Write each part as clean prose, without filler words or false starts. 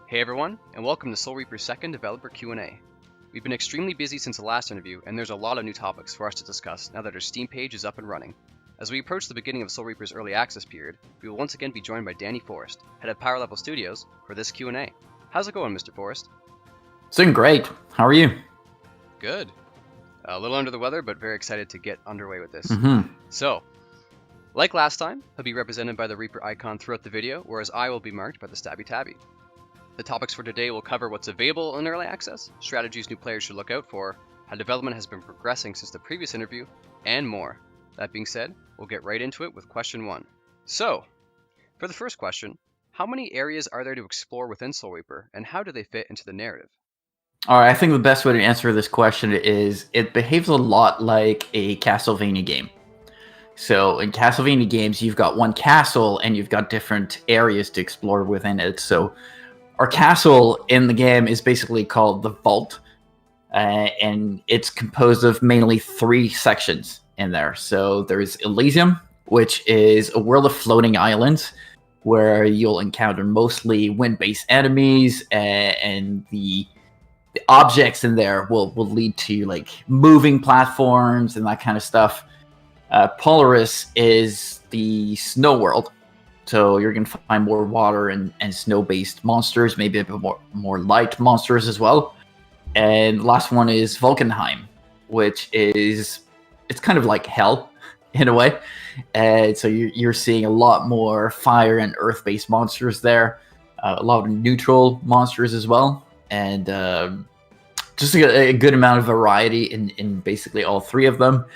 Hey everyone, and welcome to Soul Reaper's second developer Q&A. We've been extremely busy since the last interview, and there's a lot of new topics for us to discuss now that our Steam page is up and running. As we approach the beginning of Soul Reaper's early access period, we will once again be joined by Danny Forrest, head of Power Level Studios, for this Q&A. How's it going, Mr. Forrest? It's doing great. How are you? Good. A little under the weather, but very excited to get underway with this. Mm-hmm. So, like last time, he'll be represented by the Reaper icon throughout the video, whereas I will be marked by the Stabby Tabby. The topics for today will cover what's available in early access, strategies new players should look out for, how development has been progressing since the previous interview, and more. That being said, we'll get right into it with question 1. So, for the first question, how many areas are there to explore within Soul Reaper, and how do they fit into the narrative? All right, I think the best way to answer this question is it behaves a lot like a Castlevania game. So in Castlevania games, you've got one castle and you've got different areas to explore within it. So our castle in the game is basically called the Vault, and it's composed of mainly 3 sections in there. So there's Elysium, which is a world of floating islands where you'll encounter mostly wind-based enemies, and the objects in there will lead to like moving platforms and that kind of stuff. Polaris is the snow world. So you're going to find more water and snow-based monsters, maybe a bit more light monsters as well. And the last one is Vulcanheim, which is, it's kind of like hell in a way. And so you're seeing a lot more fire and earth-based monsters there. A lot of neutral monsters as well. And just a good amount of variety in basically all 3 of them.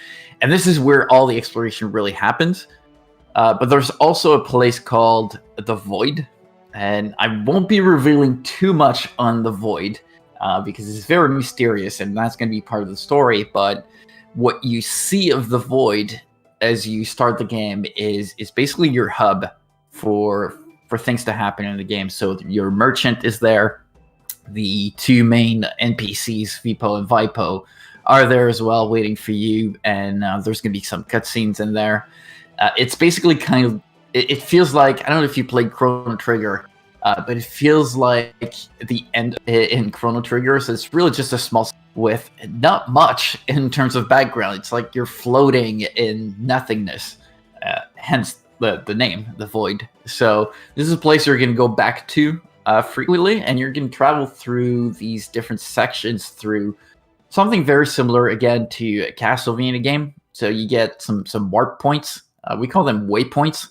And this is where all the exploration really happens. But there's also a place called the Void, and I won't be revealing too much on the Void because it's very mysterious, and that's going to be part of the story. But what you see of the Void as you start the game is basically your hub for things to happen in the game. So your merchant is there. The 2 main NPCs, Vipo and Vypo, are there as well, waiting for you, and there's going to be some cutscenes in there. It's basically kind of, it feels like, I don't know if you played Chrono Trigger, but it feels like the end in Chrono Trigger. So it's really just a small, with not much in terms of background. It's like you're floating in nothingness, hence the name, the Void. So this is a place you're going to go back to frequently, and you're going to travel through these different sections through something very similar, again, to a Castlevania game. So you get some warp points. We call them waypoints.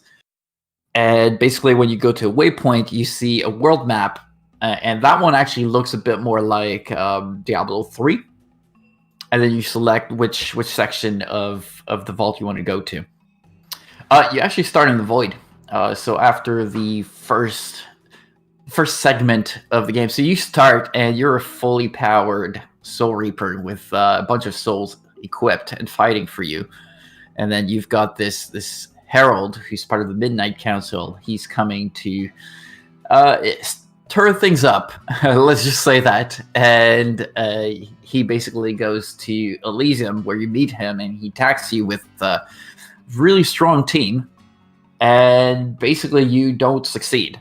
And basically, when you go to a waypoint, you see a world map. And that one actually looks a bit more like Diablo 3. And then you select which section of the vault you want to go to. You actually start in the Void. So after the first segment of the game. So you start and you're a fully powered Soul Reaper with a bunch of souls equipped and fighting for you. And then you've got this herald who's part of the Midnight Council. He's coming to stir things up. Let's just say that. And he basically goes to Elysium where you meet him, and he attacks you with a really strong team. And basically you don't succeed.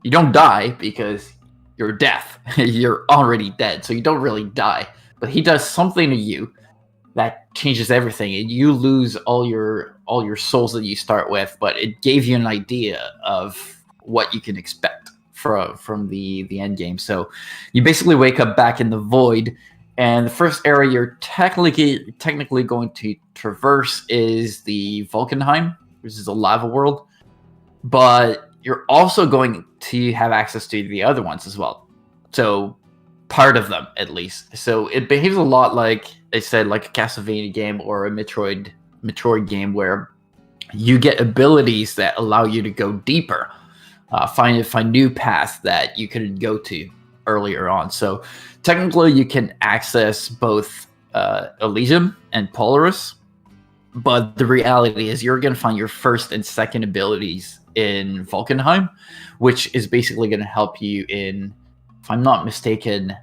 You don't die because you're death. You're already dead, so you don't really die. But he does something to you that changes everything, and you lose all your souls that you start with. But it gave you an idea of what you can expect from the end game. So you basically wake up back in the Void, and the first area you're technically going to traverse is the Vulcanheim, which is a lava world. But you're also going to have access to the other ones as well. So part of them, at least. So it behaves a lot like I said, like a Castlevania game or a Metroid game, where you get abilities that allow you to go deeper, find new paths that you couldn't go to earlier on. So technically, you can access both Elysium and Polaris, but the reality is you're going to find your first and second abilities in Vulcanheim, which is basically going to help you in, if I'm not mistaken,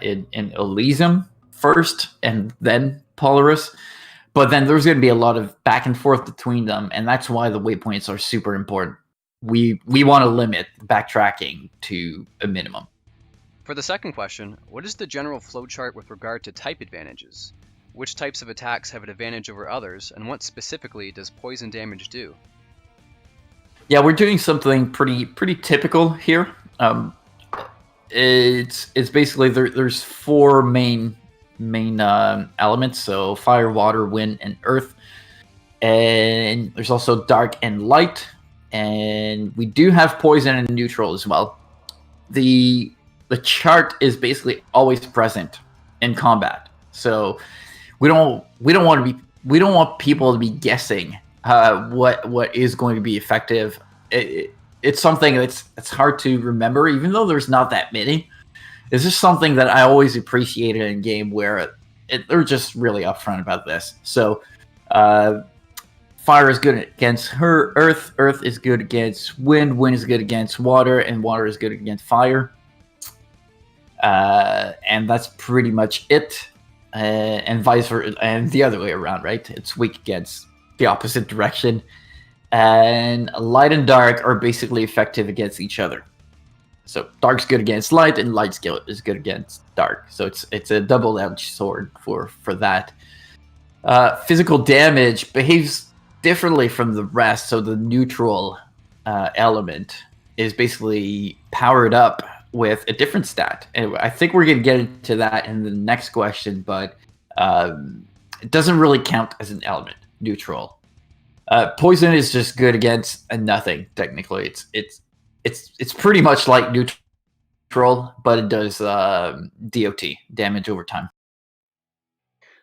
in Elysium first and then Polaris. But then there's going to be a lot of back and forth between them, and that's why the waypoints are super important. we want to limit backtracking to a minimum. For the second question, what is the general flowchart with regard to type advantages? Which types of attacks have an advantage over others, and what specifically does poison damage do? Yeah, we're doing something pretty typical here. It's basically there's four main elements. So fire, water, wind, and earth. And there's also dark and light. And we do have poison and neutral as well. The chart is basically always present in combat. So we don't want people to be guessing what is going to be effective. It's something that's hard to remember, even though there's not that many. It's just something that I always appreciated in game where they're just really upfront about this. So fire is good against earth is good against wind is good against water, and water is good against fire. And that's pretty much it. And vice versa, and the other way around, right? It's weak against the opposite direction. And light and dark are basically effective against each other. So dark's good against light, and light is good against dark. So it's a double-edged sword for that. Physical damage behaves differently from the rest. So the neutral element is basically powered up with a different stat. And I think we're going to get into that in the next question, but it doesn't really count as an element, neutral. Poison is just good against nothing, technically. It's pretty much like neutral, but it does DOT, damage over time.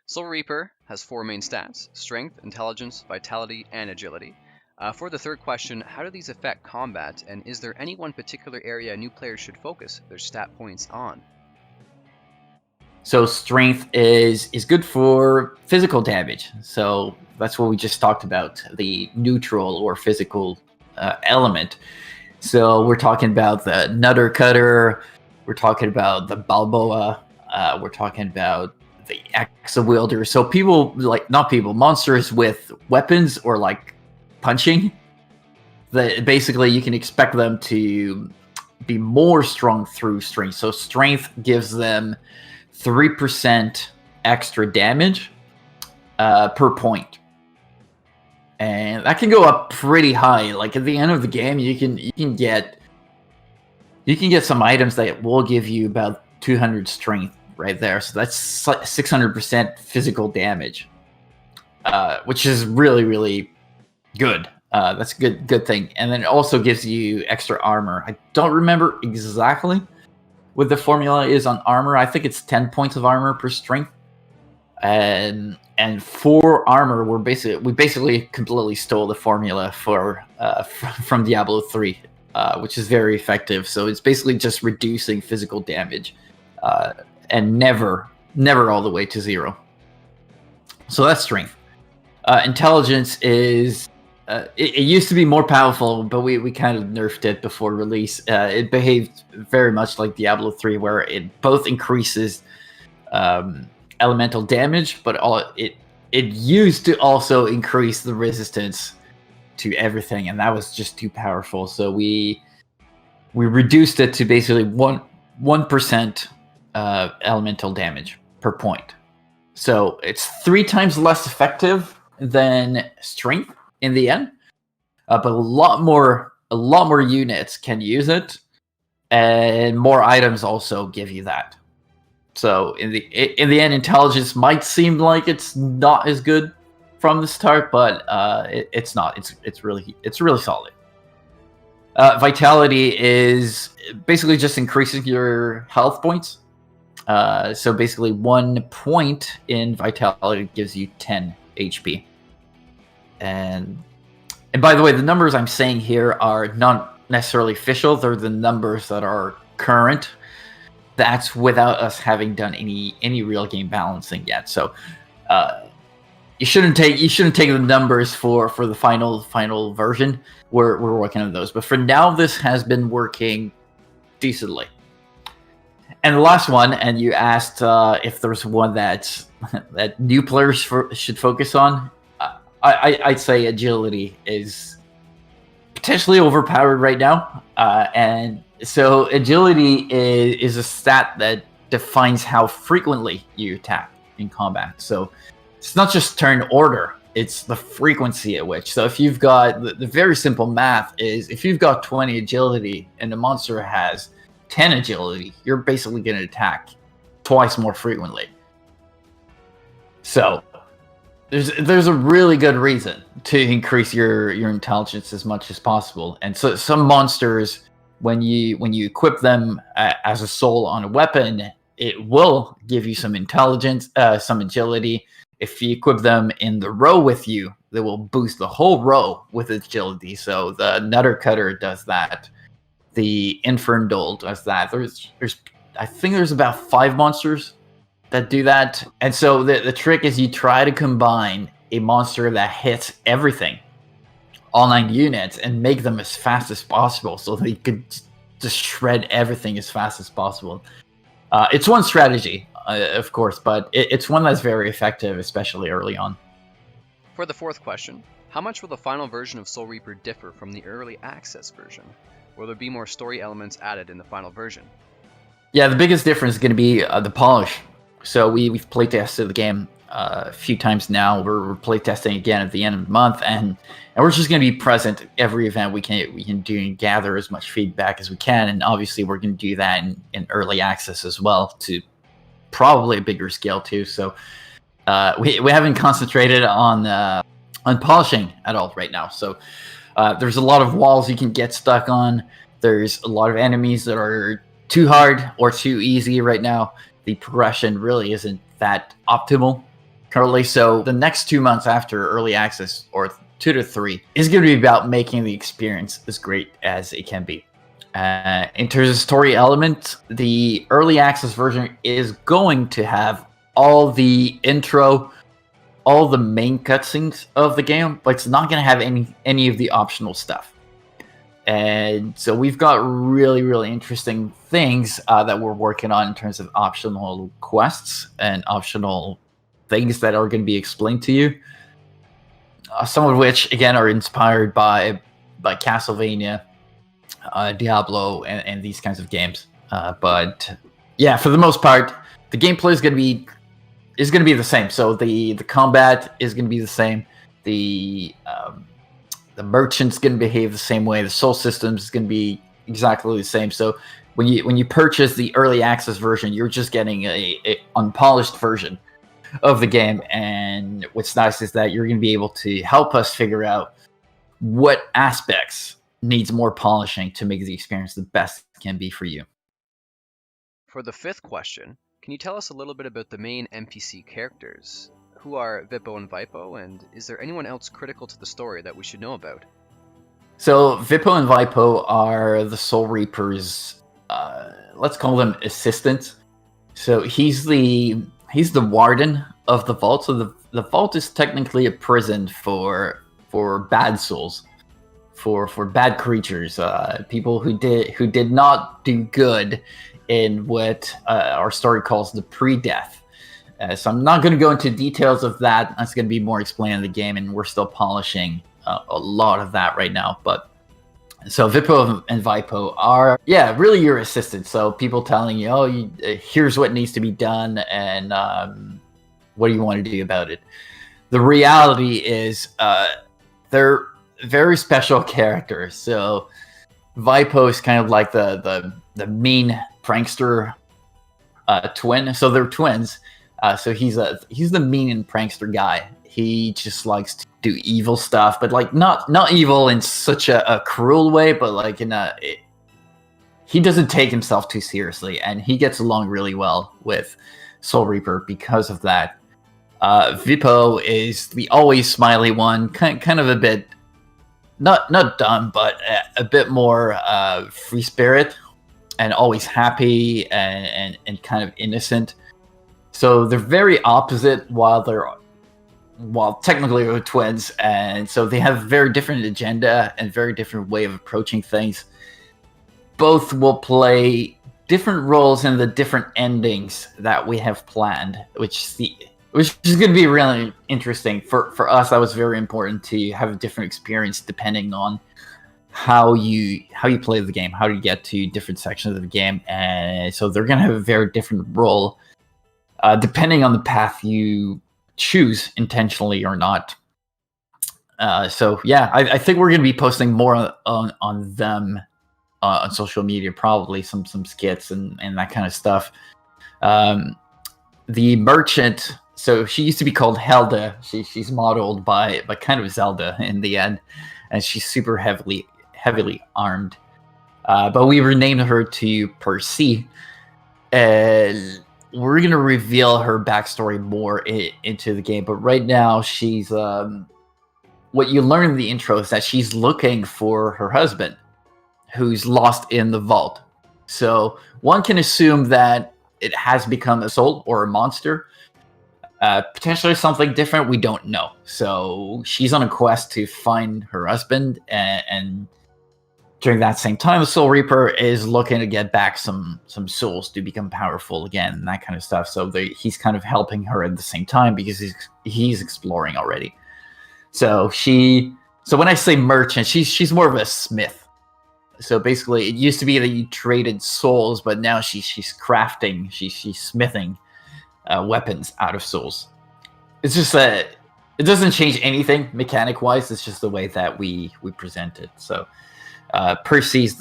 Soul Reaper has four main stats: strength, intelligence, vitality, and agility. For the third question, how do these affect combat, and is there any one particular area new players should focus their stat points on? So strength is good for physical damage. So that's what we just talked about, the neutral or physical element. So we're talking about the Nutter Cutter, we're talking about the Balboa, we're talking about the Axe Wielder. So monsters with weapons or like punching, that basically you can expect them to be more strong through strength. So strength gives them 3% extra damage per point, and that can go up pretty high. Like at the end of the game, you can get some items that will give you about 200 strength right there. So that's 600% physical damage, which is really good. That's a good thing. And then it also gives you extra armor. I don't remember exactly what the formula is on armor. I think it's 10 points of armor per strength. And for armor, we basically completely stole the formula from Diablo 3, which is very effective. So it's basically just reducing physical damage, and never all the way to 0. So that's strength. Intelligence is it used to be more powerful, but we kind of nerfed it before release. It behaved very much like Diablo 3, where it both increases elemental damage, but it used to also increase the resistance to everything, and that was just too powerful. So we reduced it to basically 1% elemental damage per point. So it's 3 times less effective than strength in the end, but a lot more units can use it, and more items also give you that. So in the end, intelligence might seem like it's not as good from the start, but it's not. It's really solid. Vitality is basically just increasing your health points. So basically 1 point in vitality gives you 10 HP. And by the way, the numbers I'm saying here are not necessarily official. They're the numbers that are current. That's without us having done any real game balancing yet. So you shouldn't take the numbers for the final version. We're working on those, but for now, this has been working decently. And the last one, and you asked if there's one that new players should focus on. I'd say agility is potentially overpowered right now. And so agility is a stat that defines how frequently you attack in combat. So it's not just turn order, it's the frequency at which. So if you've got, the very simple math is, if you've got 20 agility and the monster has 10 agility, you're basically going to attack twice more frequently. So there's a really good reason to increase your intelligence as much as possible. And so some monsters, when you equip them as a soul on a weapon, it will give you some intelligence, some agility. If you equip them in the row with you, they will boost the whole row with agility. So the Nutter Cutter does that. The Infernal does that. I think there's about 5 monsters that do that. And so the trick is you try to combine a monster that hits everything, all 9 units, and make them as fast as possible so they could just shred everything as fast as possible. It's one strategy, of course, but it's one that's very effective, especially early on. For the 4th question, how much will the final version of Soul Reaper differ from the early access version? Will there be more story elements added in the final version? Yeah, the biggest difference is going to be the polish. So we've playtested the game a few times now. We're playtesting again at the end of the month, and we're just going to be present at every event we can do and gather as much feedback as we can. And obviously, we're going to do that in early access as well, to probably a bigger scale too. So we haven't concentrated on polishing at all right now. So there's a lot of walls you can get stuck on. There's a lot of enemies that are too hard or too easy right now. The progression really isn't that optimal currently. So the next 2 months after early access, or 2 to 3, is going to be about making the experience as great as it can be. In terms of story element, the early access version is going to have all the intro, all the main cutscenes of the game, but it's not going to have any of the optional stuff. And so we've got really, really interesting things that we're working on in terms of optional quests and optional things that are going to be explained to you. Some of which, again, are inspired by Castlevania, Diablo, and these kinds of games. But yeah, for the most part, the gameplay is going to be the same. So the combat is going to be the same. The merchant's going to behave the same way. The soul system is going to be exactly the same. So when you purchase the early access version, you're just getting a unpolished version of the game. And what's nice is that you're going to be able to help us figure out what aspects needs more polishing to make the experience the best it can be for you. For the 5th question, can you tell us a little bit about the main NPC characters? Who are Vipo and Vypo, and is there anyone else critical to the story that we should know about? So Vipo and Vypo are the Soul Reaper's, let's call them assistants. So he's the warden of the vault. So the vault is technically a prison for bad souls, for bad creatures, people who did not do good in what our story calls the pre-death. So I'm not going to go into details of that. That's going to be more explained in the game, and we're still polishing a lot of that right now. But so Vipo and Vypo are, really your assistants. So people telling you, here's what needs to be done, and what do you want to do about it? The reality is they're very special characters. So Vypo is kind of like the mean prankster twin. So they're twins. So he's the mean and prankster guy. He just likes to do evil stuff, but like not evil in such a cruel way, but like he doesn't take himself too seriously, and he gets along really well with Soul Reaper because of that. Vipo is the always smiley one, kind of a bit not dumb, but a bit more free spirit, and always happy and kind of innocent. So they're very opposite while technically they're twins, and so they have very different agenda and very different way of approaching things. Both will play different roles in the different endings that we have planned, which is going to be really interesting. For us, that was very important to have a different experience depending on how you play the game, how you get to different sections of the game, and so they're going to have a very different role depending on the path you choose, intentionally or not. So yeah, I think we're going to be posting more on them on social media, probably some skits and that kind of stuff. The merchant, so she used to be called Helda. She's modeled by kind of Zelda in the end, and she's super heavily armed. But we renamed her to Percy, and we're gonna reveal her backstory more into the game. But right now, she's what you learn in the intro is that she's looking for her husband, who's lost in the vault. So one can assume that it has become a soul or a monster. Potentially something different, we don't know. So she's on a quest to find her husband, and during that same time, the Soul Reaper is looking to get back some souls to become powerful again, and that kind of stuff. So he's kind of helping her at the same time because he's exploring already. So when I say merchant, she's more of a smith. So basically, it used to be that you traded souls, but now she's crafting, she's smithing weapons out of souls. It's just that it doesn't change anything mechanic wise. It's just the way that we present it. So Percy's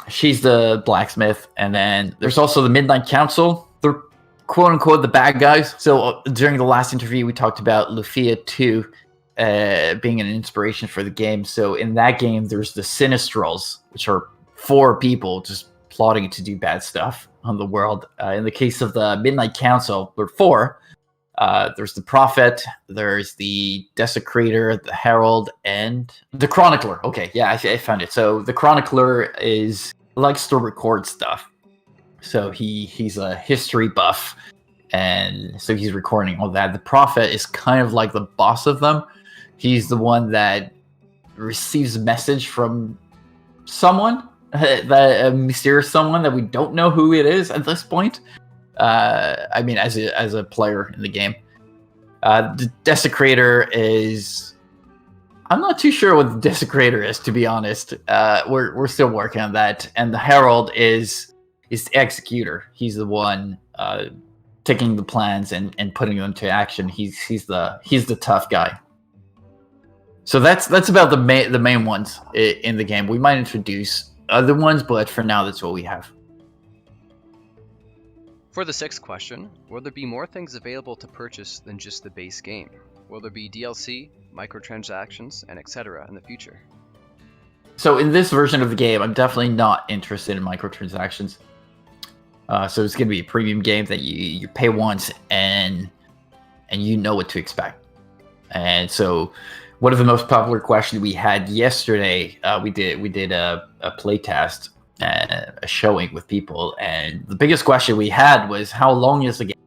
she's the blacksmith, and then there's also the Midnight Council. They're quote unquote the bad guys. So during the last interview, we talked about Lufia 2 being an inspiration for the game. So in that game, there's the Sinistrals, which are 4 people just plotting to do bad stuff on the world. In the case of the Midnight Council, there are 4. There's the Prophet, there's the Desecrator, the Herald, and the Chronicler. Okay, yeah, I found it. So the Chronicler likes to record stuff. So he's a history buff, and so he's recording all that. The Prophet is kind of like the boss of them. He's the one that receives a message from someone, that a mysterious someone that we don't know who it is at this point. I mean, as a player in the game, the Desecrator is. I'm not too sure what the Desecrator is, to be honest. We're still working on that. And the Herald is the Executor. He's the one taking the plans and putting them to action. He's the tough guy. So that's about the main ones in the game. We might introduce other ones, but for now, that's what we have. For the 6th question, will there be more things available to purchase than just the base game? Will there be DLC, microtransactions, and etc. in the future? So in this version of the game, I'm definitely not interested in microtransactions. So it's going to be a premium game that you pay once and you know what to expect. And so one of the most popular questions we had yesterday, we did a playtest, a showing with people, and the biggest question we had was, how long is the game?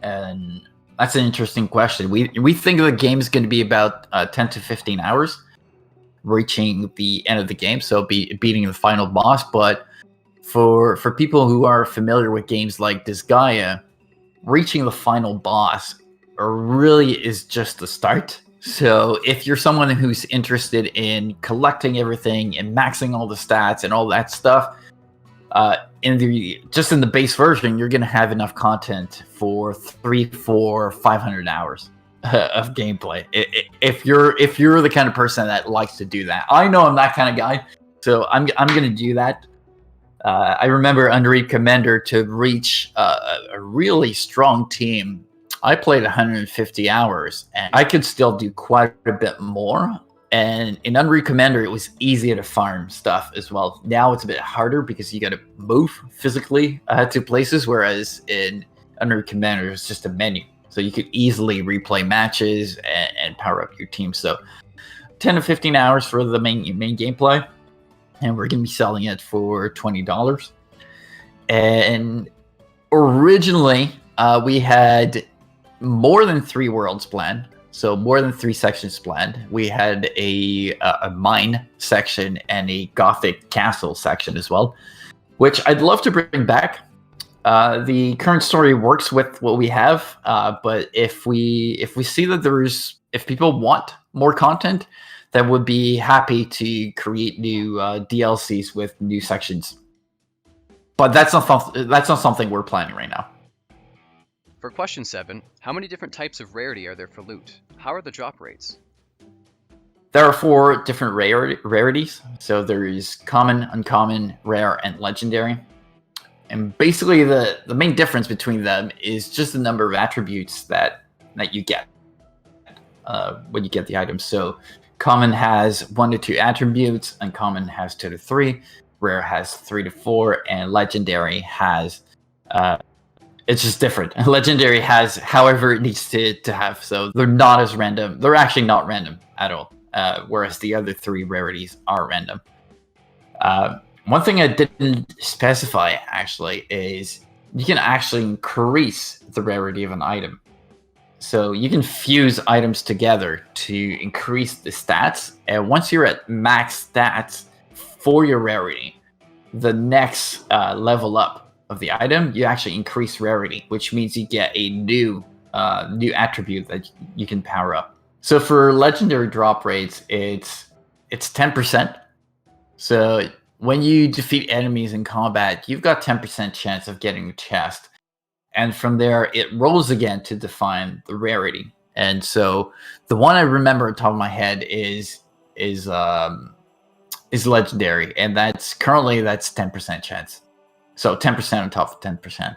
And that's an interesting question. We think the game is going to be about 10 to 15 hours, reaching the end of the game, so beating the final boss. But for people who are familiar with games like Disgaea, reaching the final boss really is just the start. So if you're someone who's interested in collecting everything and maxing all the stats and all that stuff, in the base version, you're going to have enough content for 300, 400, 500 hours of gameplay. If you're the kind of person that likes to do that, I know I'm that kind of guy, so I'm going to do that. I remember under Commander, to reach a really strong team, I played 150 hours, and I could still do quite a bit more. And in Unreal Commander, it was easier to farm stuff as well. Now it's a bit harder because you got to move physically to places, whereas in Unreal Commander, it's just a menu. So you could easily replay matches and power up your team. So 10 to 15 hours for the main gameplay, and we're going to be selling it for $20. And originally, we had more than 3 worlds planned, so more than 3 sections planned. We had a mine section and a Gothic castle section as well, which I'd love to bring back. The current story works with what we have, but if we see that if people want more content, that would be happy to create new DLCs with new sections. But that's not something we're planning right now. For question 7, how many different types of rarity are there for loot? How are the drop rates? There are 4 different rarities. So there is common, uncommon, rare, and legendary. And basically the main difference between them is just the number of attributes that you get when you get the items. So common has 1 to 2 attributes, uncommon has 2 to 3, rare has 3 to 4, and legendary has it's just different. Legendary has however it needs to have. So they're not as random. They're actually not random at all. Whereas the other 3 rarities are random. One thing I didn't specify actually is you can actually increase the rarity of an item. So you can fuse items together to increase the stats. And once you're at max stats for your rarity, the next level up of the item, you actually increase rarity, which means you get a new attribute that you can power up. So for legendary drop rates, it's 10%. So when you defeat enemies in combat, you've got 10% chance of getting a chest. And from there, it rolls again to define the rarity. And so the one I remember on top of my head is legendary, and that's 10% chance. So 10% on top of 10%.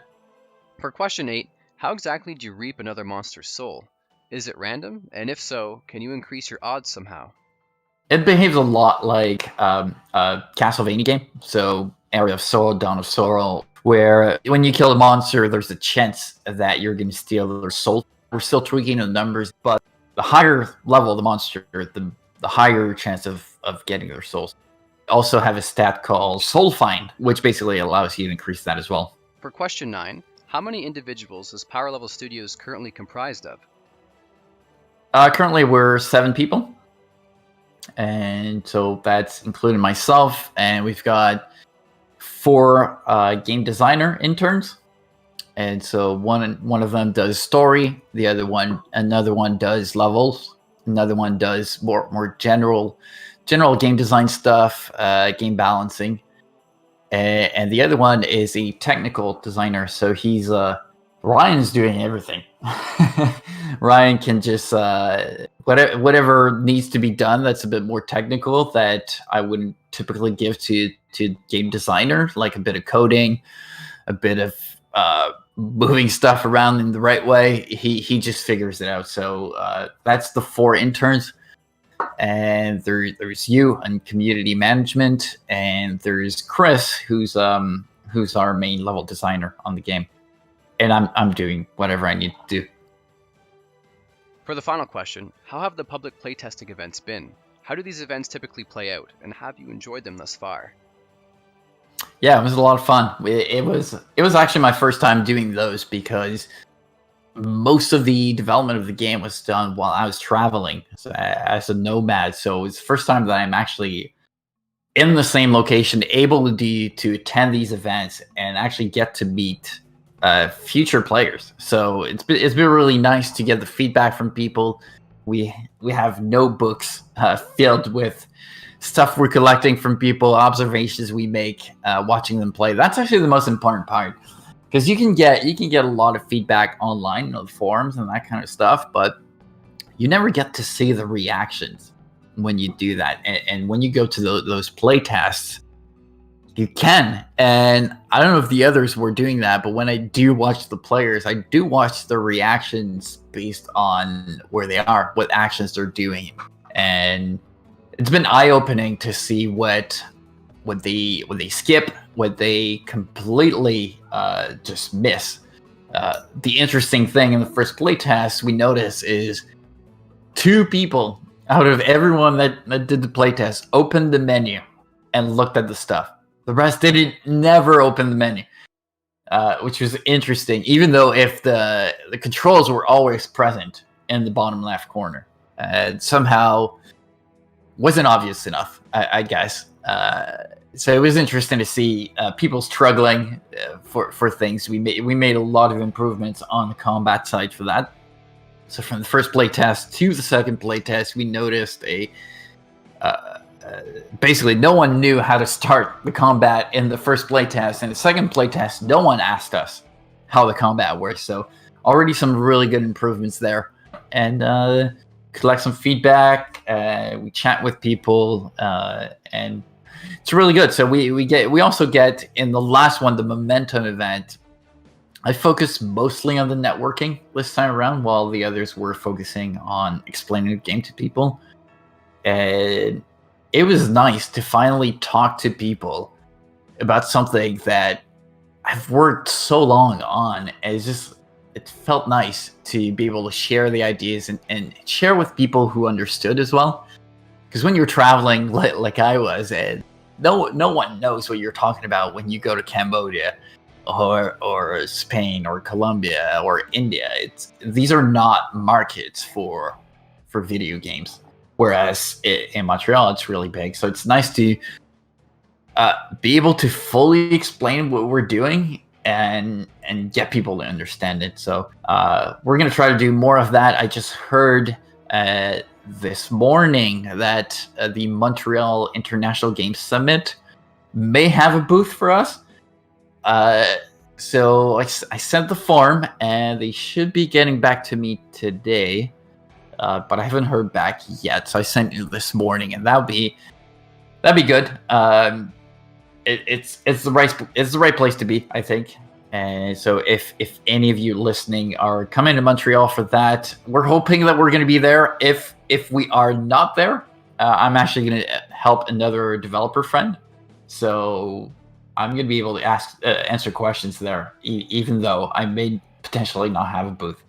For question 8, how exactly do you reap another monster's soul? Is it random? And if so, can you increase your odds somehow? It behaves a lot like a Castlevania game. So Area of Sorrow, Dawn of Sorrow, where when you kill a monster, there's a chance that you're going to steal their soul. We're still tweaking the numbers, but the higher level of the monster, the higher chance of getting their souls. Also have a stat called Soul Find, which basically allows you to increase that as well. For question 9, how many individuals is Power Level Studios currently comprised of? Currently, we're 7 people. And so that's including myself, and we've got 4 game designer interns. And so one of them does story, another one does levels, another one does more general game design stuff, game balancing, and the other one is a technical designer. So he's Ryan's doing everything. Ryan can just whatever needs to be done that's a bit more technical that I wouldn't typically give to game designer, like a bit of coding, a bit of moving stuff around in the right way. He just figures it out. So that's the 4 interns. And there's you on community management, and there's Chris, who's our main level designer on the game. And I'm doing whatever I need to do. For the final question, how have the public playtesting events been? How do these events typically play out, and have you enjoyed them thus far? Yeah, it was a lot of fun. It was actually my first time doing those because most of the development of the game was done while I was traveling as a nomad. So it's the first time that I'm actually in the same location, able to attend these events and actually get to meet future players. So it's been really nice to get the feedback from people. We have notebooks filled with stuff we're collecting from people, observations we make watching them play. That's actually the most important part, because you can get a lot of feedback online on the forums and that kind of stuff, but you never get to see the reactions when you do that. And when you go to those play tests, you can. And I don't know if the others were doing that, but when I do watch the players, I do watch their reactions based on where they are, what actions they're doing. And it's been eye-opening to see what they skip, what they completely just miss. The interesting thing in the first playtest we noticed is 2 people out of everyone that did the playtest opened the menu and looked at the stuff. The rest never open the menu, which was interesting, even though if the controls were always present in the bottom left corner. Somehow wasn't obvious enough, I guess. So it was interesting to see people struggling for things. We made a lot of improvements on the combat side for that. So from the first playtest to the second playtest, we noticed a basically no one knew how to start the combat in the first playtest, and the second playtest, no one asked us how the combat works. So already some really good improvements there, and collect some feedback. We chat with people, and it's really good. So we also get in the last one, the momentum event. I focused mostly on the networking this time around, while the others were focusing on explaining the game to people. And it was nice to finally talk to people about something that I've worked so long on. It felt nice to be able to share the ideas and share with people who understood as well. Because when you're traveling like I was, and no one knows what you're talking about when you go to Cambodia or Spain or Colombia or India. These are not markets for video games. Whereas in Montreal, it's really big. So it's nice to be able to fully explain what we're doing and get people to understand it. So we're going to try to do more of that. I just heard this morning that the Montreal International Games Summit may have a booth for us. So I sent the form, and they should be getting back to me today. But I haven't heard back yet, so I sent you this morning, and that'd be good. It's the right place to be, I think. And so if any of you listening are coming to Montreal for that, we're hoping that we're going to be there. If we are not there, I'm actually going to help another developer friend, so I'm going to be able to answer questions there, even though I may potentially not have a booth.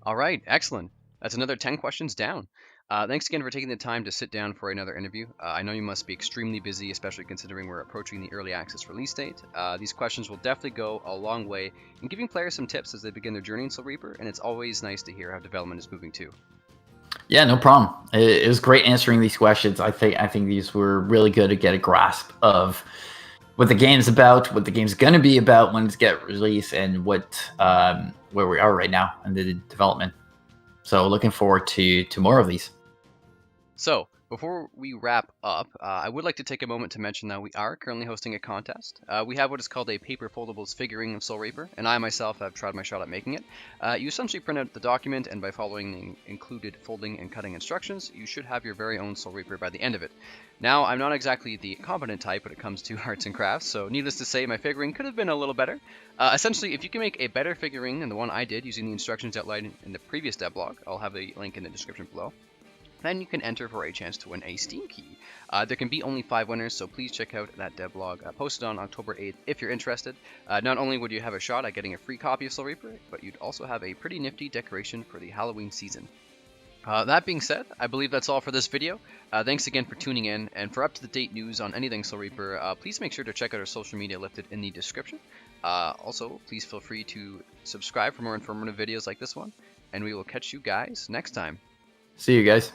All right, excellent. That's another 10 questions down. Thanks again for taking the time to sit down for another interview. I know you must be extremely busy, especially considering we're approaching the early access release date. These questions will definitely go a long way in giving players some tips as they begin their journey in Soul Reaper, and it's always nice to hear how development is moving too. Yeah, no problem. It was great answering these questions. I think these were really good to get a grasp of what the game's about, what the game's going to be about when it's get released, and what where we are right now in the development. So looking forward to more of these. So, before we wrap up, I would like to take a moment to mention that we are currently hosting a contest. We have what is called a paper foldables figuring of Soul Reaper, and I myself have tried my shot at making it. You essentially print out the document, and by following the included folding and cutting instructions, you should have your very own Soul Reaper by the end of it. Now, I'm not exactly the competent type when it comes to arts and crafts, so needless to say, my figuring could have been a little better. Essentially, if you can make a better figuring than the one I did using the instructions outlined in the previous devlog, I'll have a link in the description below, then you can enter for a chance to win a Steam key. There can be only 5 winners, so please check out that devlog posted on October 8th if you're interested. Not only would you have a shot at getting a free copy of Soul Reaper, but you'd also have a pretty nifty decoration for the Halloween season. That being said, I believe that's all for this video. Thanks again for tuning in, and for up-to-the-date news on anything Soul Reaper, please make sure to check out our social media listed in the description. Also, please feel free to subscribe for more informative videos like this one, and we will catch you guys next time. See you guys.